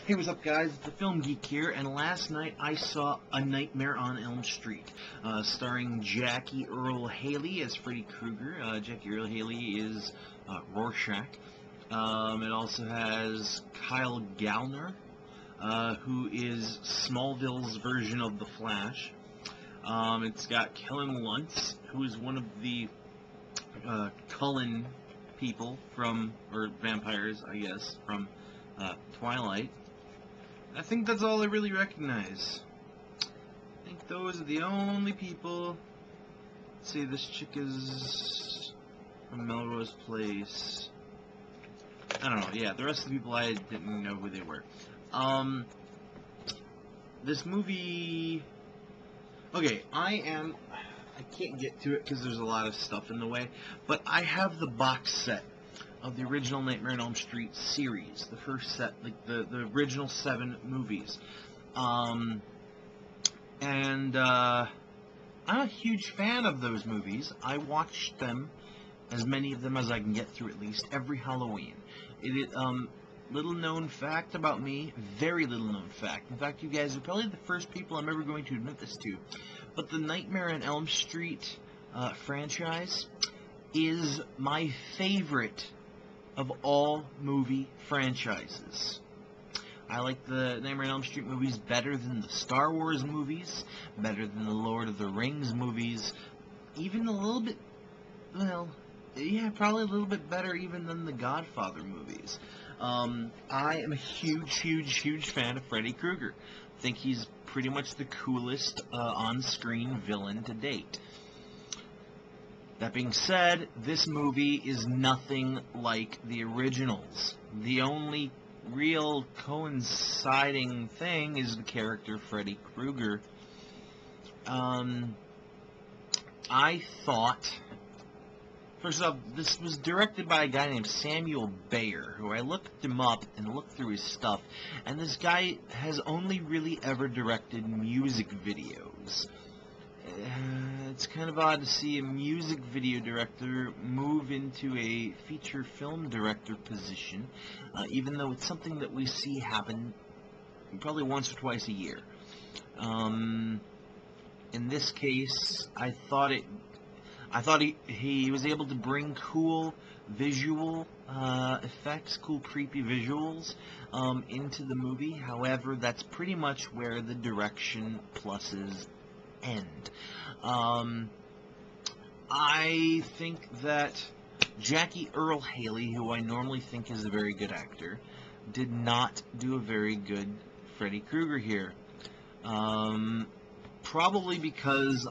Hey, what's up, guys? It's the Film Geek here, and last night I saw A Nightmare on Elm Street, starring Jackie Earle Haley as Freddy Krueger. Jackie Earle Haley is Rorschach. It also has Kyle Gallner, who is Smallville's version of the Flash. It's got Kellen Lutz, who is one of the Cullen people from, or vampires, I guess, from Twilight. I think that's all I really recognize. I think those are the only people. Let's see, this chick is from Melrose Place. I don't know, yeah, the rest of the people I didn't know who they were. This movie... Okay, I can't get to it because there's a lot of stuff in the way, but I have the box set of the original Nightmare on Elm Street series, the first set, like the original 7 movies. I'm a huge fan of those movies. I watch them, as many of them as I can get through at least, every Halloween. Little known fact about me, very little known fact. In fact, you guys are probably the first people I'm ever going to admit this to, but the Nightmare on Elm Street franchise is my favorite of all movie franchises. I like the Nightmare on Elm Street movies better than the Star Wars movies, better than the Lord of the Rings movies, even a little bit, well, yeah, probably a little bit better even than the Godfather movies. I am a huge fan of Freddy Krueger. I think he's pretty much the coolest on-screen villain to date. That being said, this movie is nothing like the originals. The only real coinciding thing is the character Freddy Krueger. I thought... First off, this was directed by a guy named Samuel Bayer, who I looked him up and looked through his stuff, and this guy has only really ever directed music videos. It's kind of odd to see a music video director move into a feature film director position, even though it's something that we see happen probably once or twice a year. In this case, I thought he was able to bring cool visual effects, cool creepy visuals into the movie. However, that's pretty much where the direction pluses end. I think that Jackie Earle Haley, who I normally think is a very good actor, did not do a very good Freddy Krueger here. Probably because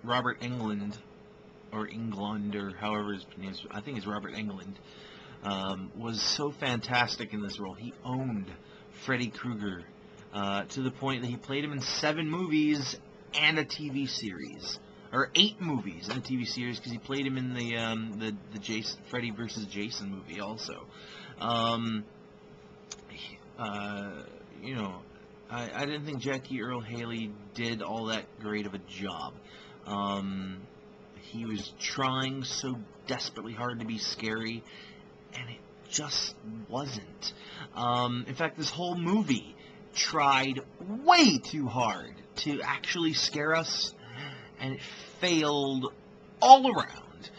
Robert Englund, or however his name is, I think it's Robert Englund, was so fantastic in this role. He owned Freddy Krueger to the point that he played him in 7 movies and a TV series, or 8 movies and a TV series, because he played him in the Freddy vs. Jason movie also. You know, I didn't think Jackie Earle Haley did all that great of a job. He was trying so desperately hard to be scary, and it just wasn't. In fact, this whole movie tried way too hard to actually scare us, and it failed all around.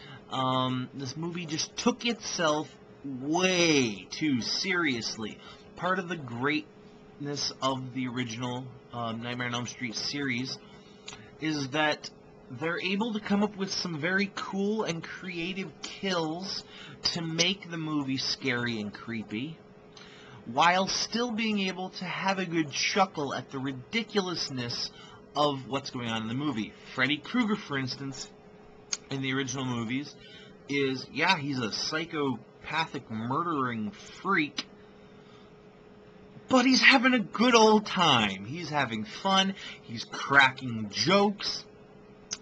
This movie just took itself way too seriously. Part of the greatness of the original Nightmare on Elm Street series is that they're able to come up with some very cool and creative kills to make the movie scary and creepy, while still being able to have a good chuckle at the ridiculousness of what's going on in the movie. Freddy Krueger, for instance, in the original movies, yeah, he's a psychopathic murdering freak, but he's having a good old time. He's having fun, he's cracking jokes,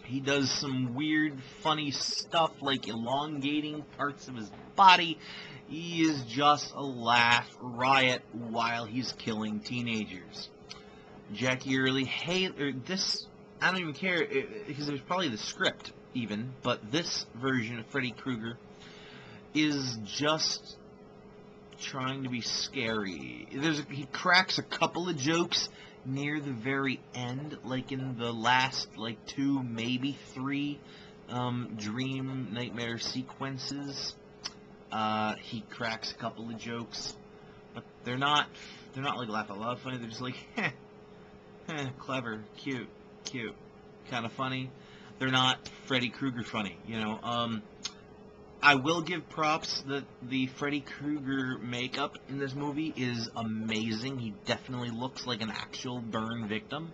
he does some weird, funny stuff like elongating parts of his body. He is just a laugh riot while he's killing teenagers. Jackie Earle Haley, I don't even care, because it was probably the script even, but this version of Freddy Krueger is just trying to be scary. He cracks a couple of jokes near the very end, like in the last, like, 2, maybe 3 dream nightmare sequences. He cracks a couple of jokes, but they're not like laugh out loud funny. They're just like, clever, cute, kind of funny. They're not Freddy Krueger funny, you know. I will give props that the Freddy Krueger makeup in this movie is amazing. He definitely looks like an actual burn victim.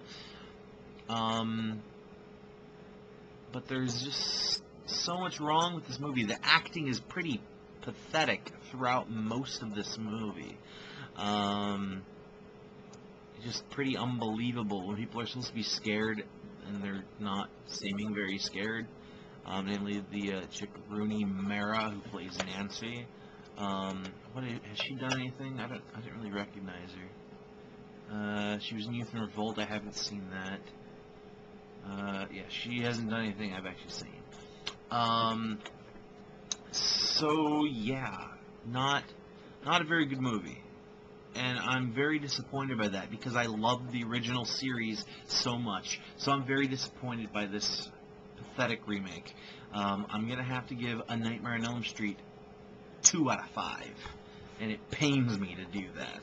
But there's just so much wrong with this movie. The acting is pretty pathetic throughout most of this movie. It's just pretty unbelievable when people are supposed to be scared and they're not seeming very scared. Namely the chick Rooney Mara, who plays Nancy. Has she done anything? I didn't really recognize her. She was in Youth in Revolt. I haven't seen that. Yeah, she hasn't done anything I've actually seen. So yeah, not a very good movie. And I'm very disappointed by that because I love the original series so much. So I'm very disappointed by this pathetic remake. I'm going to have to give A Nightmare on Elm Street 2 out of 5. And it pains me to do that.